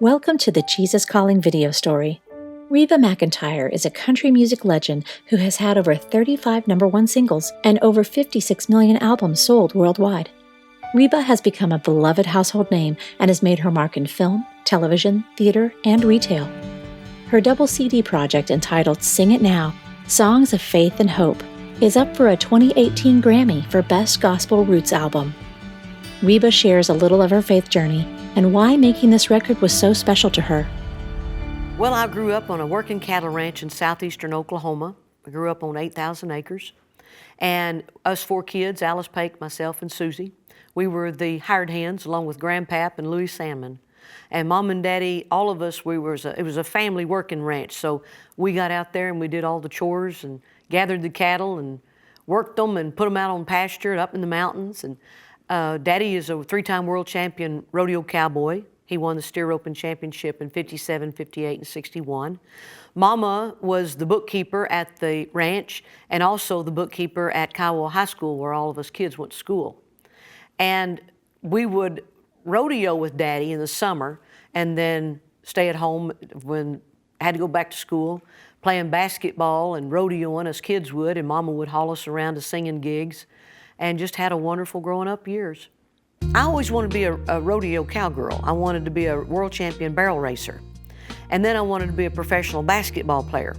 Welcome to the Jesus Calling video story. Reba McEntire is a country music legend who has had over 35 #1 singles and over 56 million albums sold worldwide. Reba has become a beloved household name and has made her mark in film, television, theater, and retail. Her double CD project entitled Sing It Now, Songs of Faith and Hope, is up for a 2018 Grammy for Best Gospel Roots Album. Reba shares a little of her faith journey and why making this record was so special to her. Well, I grew up on a working cattle ranch in southeastern Oklahoma. I grew up on 8,000 acres. And us four kids, Alice Pake, myself, and Susie, we were the hired hands along with Grandpap and Louis Salmon. And Mom and Daddy, all of us, it was a family working ranch. So we got out there and we did all the chores and gathered the cattle and worked them and put them out on pasture and up in the mountains. And Daddy is a 3-time world champion rodeo cowboy. He won the steer roping championship in 57, 58, and 61. Mama was the bookkeeper at the ranch and also the bookkeeper at Kiowa High School, where all of us kids went to school. And we would rodeo with Daddy in the summer and then stay at home when I had to go back to school, playing basketball and rodeoing as kids would, and Mama would haul us around to singing gigs, and just had a wonderful growing up years. I always wanted to be a rodeo cowgirl. I wanted to be a world champion barrel racer. And then I wanted to be a professional basketball player.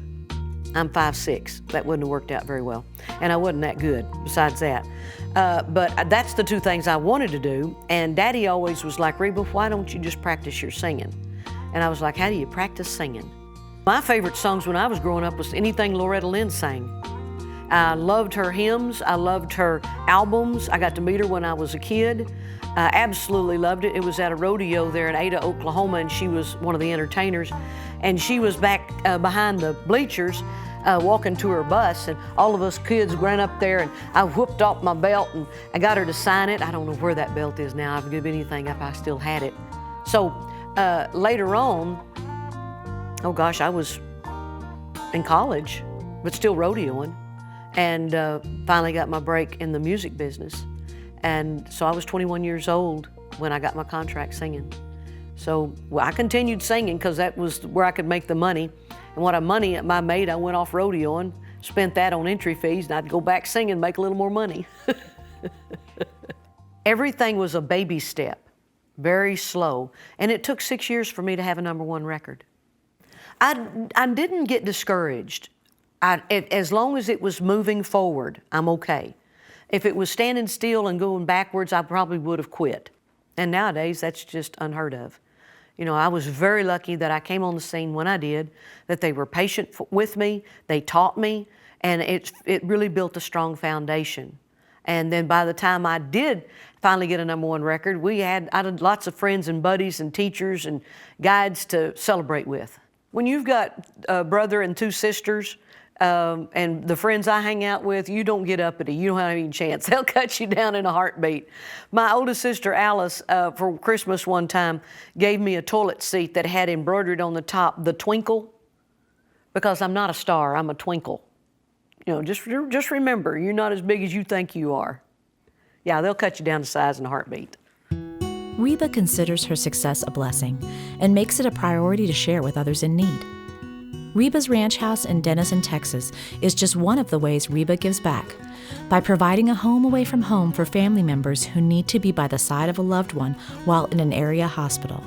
I'm 5'6". That wouldn't have worked out very well. And I wasn't that good besides that. But that's the two things I wanted to do. And Daddy always was like, Reba, why don't you just practice your singing? And I was like, how do you practice singing? My favorite songs when I was growing up was anything Loretta Lynn sang. I loved her hymns. I loved her albums. I got to meet her when I was a kid. I absolutely loved it. It was at a rodeo there in Ada, Oklahoma, and she was one of the entertainers. And she was back behind the bleachers walking to her bus, and all of us kids ran up there, and I whooped off my belt, and I got her to sign it. I don't know where that belt is now. I'd give anything if I still had it. So later on, oh gosh, I was in college, but still rodeoing. And finally got my break in the music business. And so I was 21 years old when I got my contract singing. So I continued singing because that was where I could make the money. And what money I made, I went off rodeoing, spent that on entry fees, and I'd go back singing, make a little more money. Everything was a baby step, very slow. And it took 6 years for me to have a #1 record. I didn't get discouraged. As long as it was moving forward, I'm okay. If it was standing still and going backwards, I probably would have quit. And nowadays, that's just unheard of. You know, I was very lucky that I came on the scene when I did, that they were patient with me, they taught me, and it really built a strong foundation. And then by the time I did finally get a #1 record, I had lots of friends and buddies and teachers and guides to celebrate with. When you've got a brother and 2 sisters, and the friends I hang out with, you don't get uppity. You don't have any chance. They'll cut you down in a heartbeat. My oldest sister, Alice, for Christmas one time, gave me a toilet seat that had embroidered on the top, the twinkle, because I'm not a star, I'm a twinkle. You know, just remember, you're not as big as you think you are. Yeah, they'll cut you down to size in a heartbeat. Reba considers her success a blessing and makes it a priority to share with others in need. Reba's ranch house in Denison, Texas is just one of the ways Reba gives back, by providing a home away from home for family members who need to be by the side of a loved one while in an area hospital.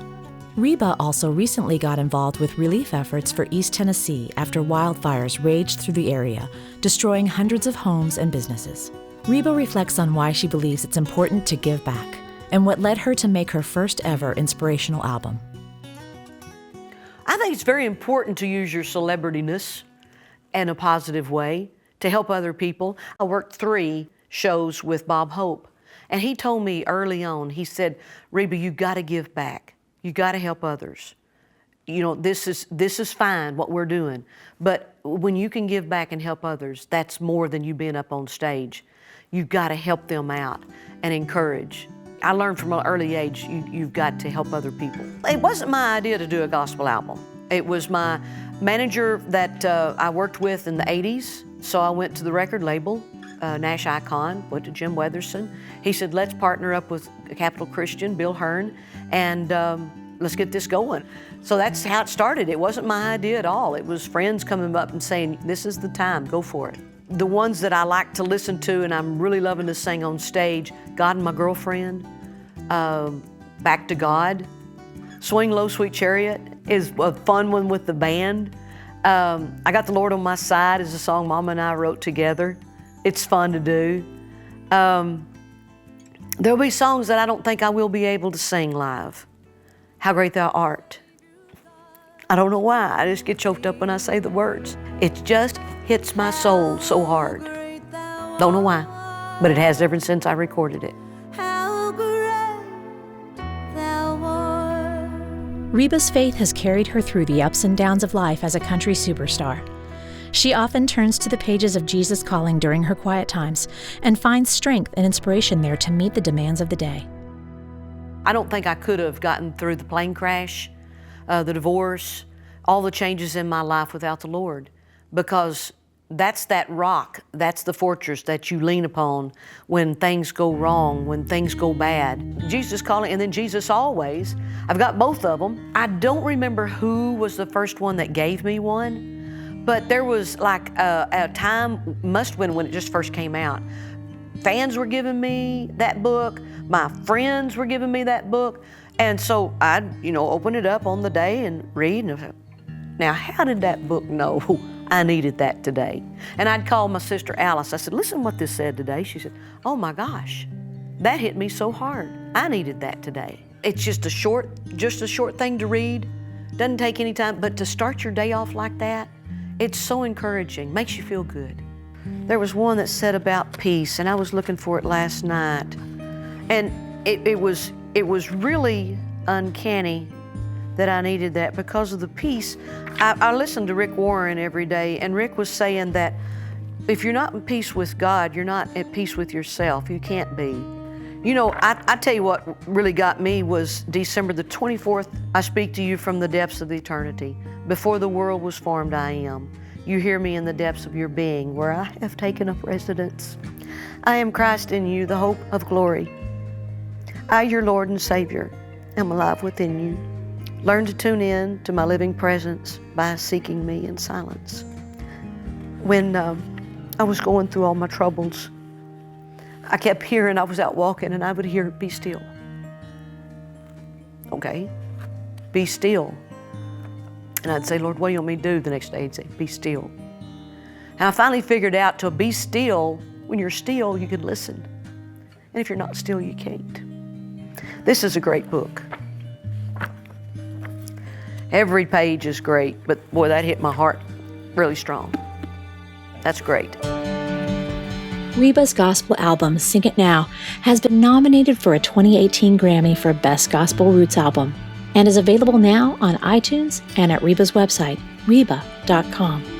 Reba also recently got involved with relief efforts for East Tennessee after wildfires raged through the area, destroying hundreds of homes and businesses. Reba reflects on why she believes it's important to give back and what led her to make her first ever inspirational album. I think it's very important to use your celebrityness in a positive way to help other people. I worked 3 shows with Bob Hope, and he told me early on, he said, Reba, you got to give back. You got to help others. You know, this is fine, what we're doing, but when you can give back and help others, that's more than you being up on stage. You've got to help them out and encourage. I learned from an early age, you've got to help other people. It wasn't my idea to do a gospel album. It was my manager that I worked with in the 80s. So I went to the record label, Nash Icon, went to Jim Weatherson. He said, let's partner up with Capital Christian, Bill Hearn, and let's get this going. So that's how it started. It wasn't my idea at all. It was friends coming up and saying, this is the time, go for it. The ones that I like to listen to and I'm really loving to sing on stage, God and My Girlfriend, Back to God, Swing Low, Sweet Chariot is a fun one with the band. I Got the Lord on My Side is a song Mama and I wrote together. It's fun to do. There'll be songs that I don't think I will be able to sing live. How Great Thou Art. I don't know why, I just get choked up when I say the words. It just hits my soul so hard. Don't know why, but it has ever since I recorded it. Reba's faith has carried her through the ups and downs of life as a country superstar. She often turns to the pages of Jesus Calling during her quiet times and finds strength and inspiration there to meet the demands of the day. I don't think I could have gotten through the plane crash, the divorce, all the changes in my life without the Lord, because that's that rock, that's the fortress that you lean upon when things go wrong, when things go bad. Jesus Calling, and then Jesus Always. I've got both of them. I don't remember who was the first one that gave me one, but there was like a time, must when it just first came out. Fans were giving me that book, my friends were giving me that book, and so I'd open it up on the day and read, and now how did that book know I needed that today? And I'd call my sister Alice. I said, listen what this said today. She said, oh my gosh, that hit me so hard. I needed that today. It's just a short thing to read. Doesn't take any time, but to start your day off like that, it's so encouraging, makes you feel good. There was one that said about peace, and I was looking for it last night. And it was really uncanny that I needed that because of the peace. I listened to Rick Warren every day, and Rick was saying that if you're not in peace with God, you're not at peace with yourself. You can't be. I tell you what really got me was December the 24th, I speak to you from the depths of the eternity. Before the world was formed, I am. You hear me in the depths of your being, where I have taken up residence. I am Christ in you, the hope of glory. I, your Lord and Savior, am alive within you. Learn to tune in to my living presence by seeking me in silence. When I was going through all my troubles, I kept hearing, I was out walking and I would hear, be still. Okay, be still. And I'd say, Lord, what do you want me to do? The next day he'd say, be still. And I finally figured out to be still, when you're still, you can listen. And if you're not still, you can't. This is a great book. Every page is great, but boy, that hit my heart really strong. That's great. Reba's gospel album, Sing It Now, has been nominated for a 2018 Grammy for Best Gospel Roots Album and is available now on iTunes and at Reba's website, reba.com.